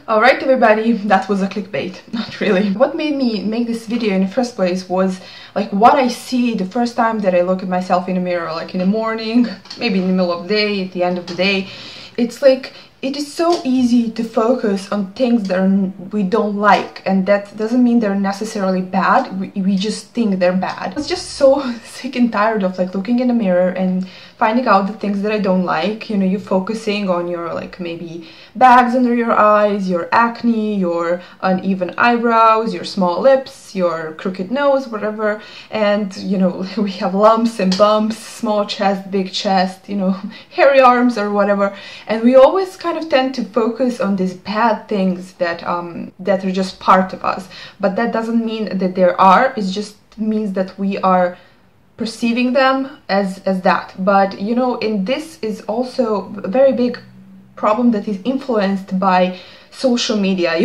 Alright everybody, that was a clickbait, not really. What made me make this video in the first place was like what I see the first time that I look at myself in the mirror, like in the morning, maybe in the middle of the day, at the end of the day. It's like, it is so easy to focus on things that we don't like, and that doesn't mean they're necessarily bad, we just think they're bad. I was just so sick and tired of like looking in the mirror and finding out the things that I don't like. You know, you're focusing on your like maybe bags under your eyes, your acne, your uneven eyebrows, your small lips, your crooked nose, whatever, and you know, we have lumps and bumps, small chest, big chest, you know, hairy arms or whatever, and we always kind of tend to focus on these bad things that that are just part of us, but that doesn't mean that there are, it just means that we are perceiving them as that. But you know, and this is also a very big problem that is influenced by social media.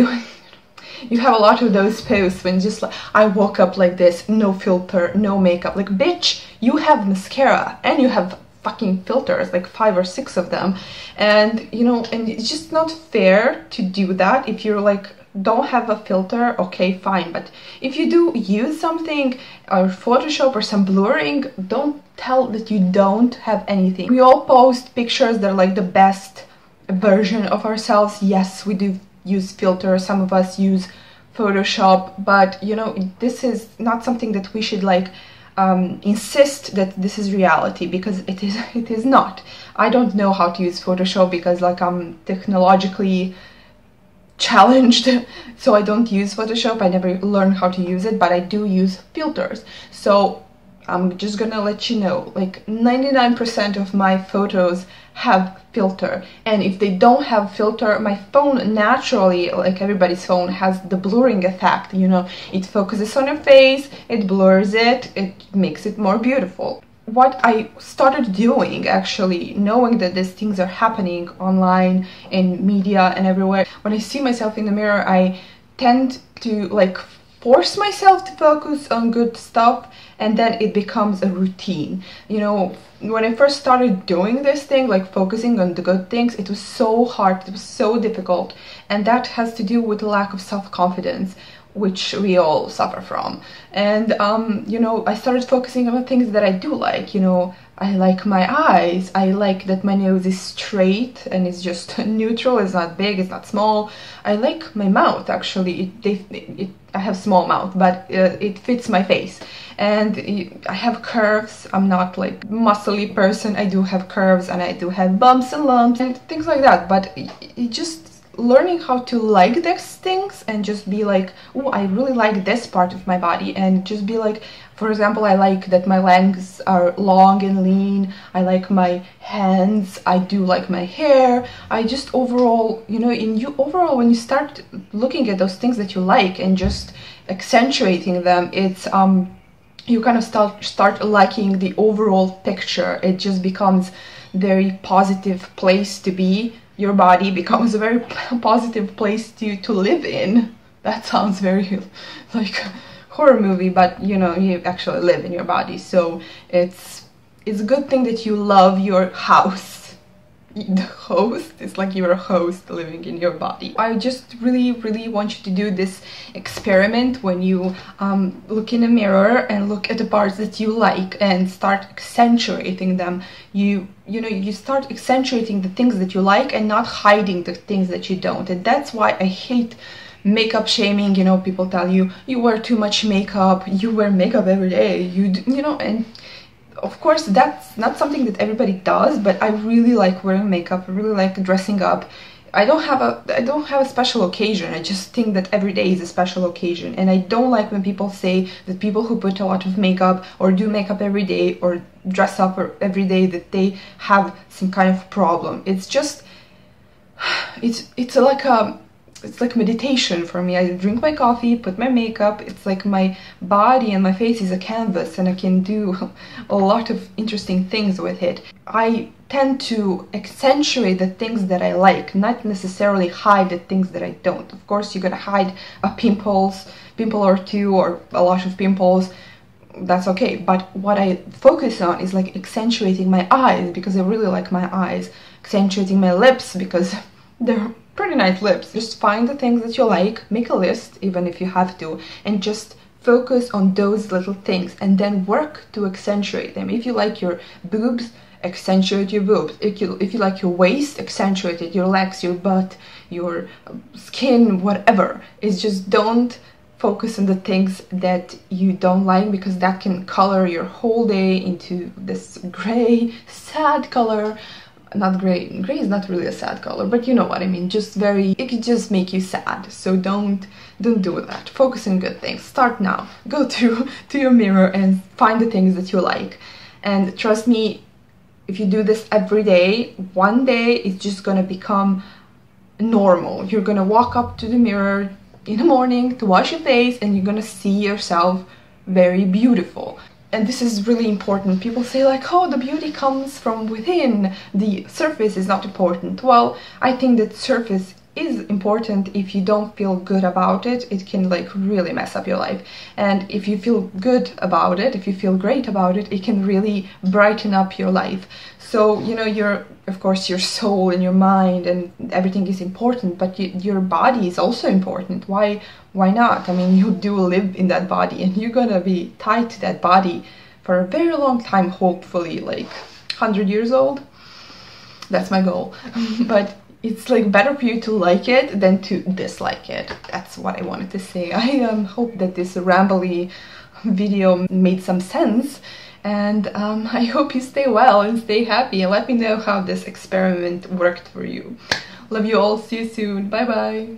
You have a lot of those posts when just like, I woke up like this, no filter, no makeup. Like, bitch, you have mascara and you have fucking filters, like 5 or 6 of them, and you know, and it's just not fair to do that. If you're like don't have a filter, okay, fine, but if you do use something or Photoshop or some blurring, don't tell that you don't have anything. We all post pictures that are like the best version of ourselves. Yes, we do use filters, some of us use Photoshop, but you know, this is not something that we should like insist that this is reality, because it is not. I don't know how to use Photoshop because like I'm technologically challenged, so I don't use Photoshop. I never learned how to use it, but I do use filters. So I'm just gonna let you know, like 99% of my photos have filter, and if they don't have filter, my phone naturally, like everybody's phone, has the blurring effect. You know, it focuses on your face, it blurs it, it makes it more beautiful. What I started doing, actually, knowing that these things are happening online, in media and everywhere, when I see myself in the mirror, I tend to like force myself to focus on good stuff, and then it becomes a routine. You know, when I first started doing this thing, like focusing on the good things, it was so hard, it was so difficult, and that has to do with lack of self-confidence, which we all suffer from. And you know, I started focusing on the things that I do like. You know, I like my eyes, I like that my nose is straight and it's just neutral, it's not big, it's not small. I like my mouth, actually, I have small mouth, but it fits my face. And I have curves, I'm not like muscly person, I do have curves, and I do have bumps and lumps and things like that. But it just learning how to like these things and just be like, oh, I really like this part of my body, and just be like, for example, I like that my legs are long and lean, I like my hands, I do like my hair. I just overall, you know, overall when you start looking at those things that you like and just accentuating them, it's you kind of start liking the overall picture. It just becomes very positive place to be. Your body becomes a very positive place to live in. That sounds very like horror movie, but you know, you actually live in your body, so it's a good thing that you love your house. The host is like you're a host living in your body. I just really want you to do this experiment when you look in a mirror and look at the parts that you like and start accentuating them. You know, you start accentuating the things that you like and not hiding the things that you don't. And that's why I hate makeup shaming. You know, people tell you, you wear too much makeup, you wear makeup every day, you know, and of course that's not something that everybody does, but I really like wearing makeup, I really like dressing up. I don't have a special occasion. I just think that every day is a special occasion, and I don't like when people say that people who put a lot of makeup or do makeup every day or dress up every day, that they have some kind of problem. It's just it's like meditation for me. I drink my coffee, put my makeup, it's like my body and my face is a canvas, and I can do a lot of interesting things with it. I tend to accentuate the things that I like, not necessarily hide the things that I don't. Of course, you're gonna hide a pimple or two, or a lot of pimples, that's okay. But what I focus on is like accentuating my eyes, because I really like my eyes, accentuating my lips because they're pretty nice lips. Just find the things that you like, make a list even if you have to, and just focus on those little things and then work to accentuate them. If you like your boobs, accentuate your boobs. If you like your waist, accentuate it, your legs, your butt, your skin, whatever. It's just don't focus on the things that you don't like, because that can color your whole day into this gray, sad color. Not gray. Gray is not really a sad color, but you know what I mean. Just it could just make you sad. So don't do that. Focus on good things. Start now. Go to your mirror and find the things that you like. And trust me, if you do this every day, one day it's just gonna become normal. You're gonna walk up to the mirror in the morning to wash your face and you're gonna see yourself very beautiful. And this is really important. People say like, oh, the beauty comes from within, the surface is not important. Well, I think that surface is important. If you don't feel good about it, it can like really mess up your life. And if you feel good about it, if you feel great about it, it can really brighten up your life. So, you know, of course, your soul and your mind and everything is important, but your body is also important. Why not? I mean, you do live in that body and you're gonna be tied to that body for a very long time, hopefully like 100 years old. That's my goal. But it's like better for you to like it than to dislike it. That's what I wanted to say. I hope that this rambly video made some sense, and I hope you stay well and stay happy, and let me know how this experiment worked for you. Love you all. See you soon. Bye bye.